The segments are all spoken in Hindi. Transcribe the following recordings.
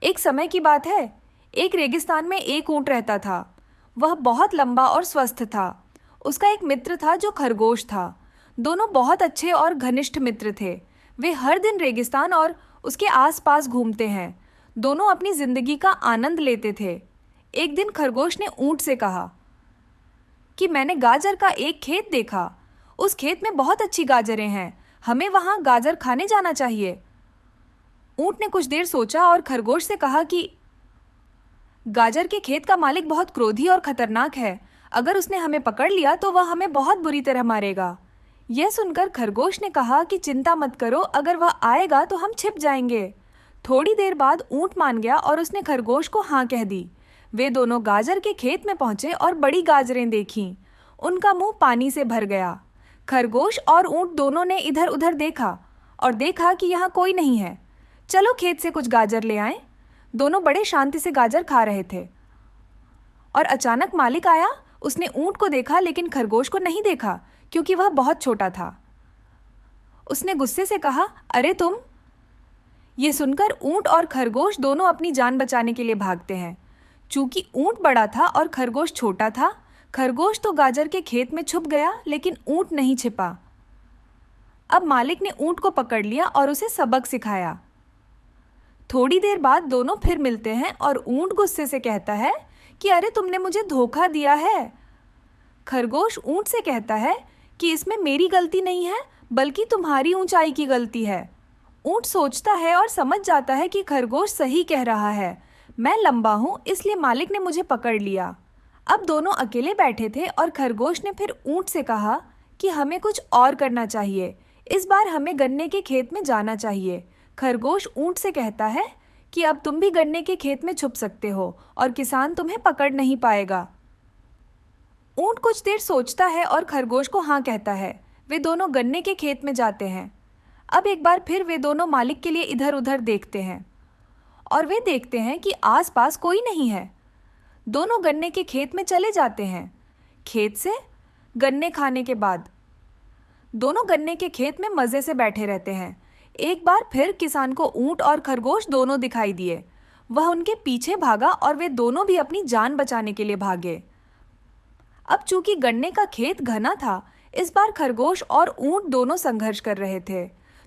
एक समय की बात है। एक रेगिस्तान में एक ऊंट रहता था। वह बहुत लंबा और स्वस्थ था। उसका एक मित्र था जो खरगोश था। दोनों बहुत अच्छे और घनिष्ठ मित्र थे। वे हर दिन रेगिस्तान और उसके आसपास घूमते हैं। दोनों अपनी जिंदगी का आनंद लेते थे। एक दिन खरगोश ने ऊंट से कहा कि मैंने गाजर का एक खेत देखा। उस खेत में बहुत अच्छी गाजरें हैं। हमें वहां गाजर खाने जाना चाहिए। ऊंट ने कुछ देर सोचा और खरगोश से कहा कि गाजर के खेत का मालिक बहुत क्रोधी और खतरनाक है। अगर उसने हमें पकड़ लिया तो वह हमें बहुत बुरी तरह मारेगा। यह सुनकर खरगोश ने कहा कि चिंता मत करो, अगर वह आएगा तो हम छिप जाएंगे। थोड़ी देर बाद ऊंट मान गया और उसने खरगोश को हाँ कह दी। वे दोनों गाजर के खेत में पहुंचे और बड़ी गाजरें देखीं। उनका मुंह पानी से भर गया। खरगोश और ऊंट दोनों ने इधर उधर देखा और देखा कि यहाँ कोई नहीं है। चलो खेत से कुछ गाजर ले आएं। दोनों बड़े शांति से गाजर खा रहे थे और अचानक मालिक आया। उसने ऊंट को देखा लेकिन खरगोश को नहीं देखा क्योंकि वह बहुत छोटा था। उसने गुस्से से कहा, अरे तुम। ये सुनकर ऊंट और खरगोश दोनों अपनी जान बचाने के लिए भागते हैं। चूंकि ऊंट बड़ा था और खरगोश छोटा था, खरगोश तो गाजर के खेत में छुप गया लेकिन ऊंट नहीं छिपा। अब मालिक ने ऊंट को पकड़ लिया और उसे सबक सिखाया। थोड़ी देर बाद दोनों फिर मिलते हैं और ऊंट गुस्से से कहता है कि अरे तुमने मुझे धोखा दिया है। खरगोश ऊंट से कहता है कि इसमें मेरी गलती नहीं है बल्कि तुम्हारी ऊंचाई की गलती है। ऊंट सोचता है और समझ जाता है कि खरगोश सही कह रहा है। मैं लंबा हूं इसलिए मालिक ने मुझे पकड़ लिया। अब दोनों अकेले बैठे थे और खरगोश ने फिर ऊंट से कहा कि हमें कुछ और करना चाहिए। इस बार हमें गन्ने के खेत में जाना चाहिए। खरगोश ऊंट से कहता है कि अब तुम भी गन्ने के खेत में छुप सकते हो और किसान तुम्हें पकड़ नहीं पाएगा। ऊंट कुछ देर सोचता है और खरगोश को हाँ कहता है। वे दोनों गन्ने के खेत में जाते हैं। अब एक बार फिर वे दोनों मालिक के लिए इधर उधर देखते हैं और वे देखते हैं कि आसपास कोई नहीं है। दोनों गन्ने के खेत में चले जाते हैं। खेत से गन्ने खाने के बाद दोनों गन्ने के खेत में मजे से बैठे रहते हैं। एक बार फिर किसान को ऊंट और खरगोश दोनों दिखाई दिए। वह उनके पीछे भागा और वे दोनों भी अपनी जान बचाने के लिए भागे। अब चूंकि गन्ने का खेत घना था, इस बार खरगोश और ऊंट दोनों संघर्ष कर रहे थे।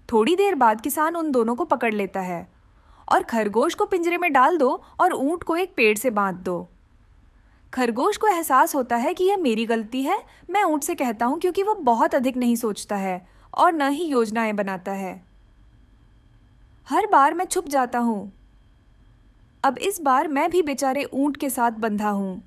थोड़ी देर बाद किसान उन दोनों को पकड़ लेता है और खरगोश को पिंजरे में डाल दो और ऊंट को एक पेड़ से बांध दो। खरगोश को एहसास होता है कि यह मेरी गलती है। मैं ऊंट से कहता हूँ क्योंकि वह बहुत अधिक नहीं सोचता है और न ही योजनाएं बनाता है। हर बार मैं छुप जाता हूँ। अब इस बार मैं भी बेचारे ऊंट के साथ बंधा हूँ।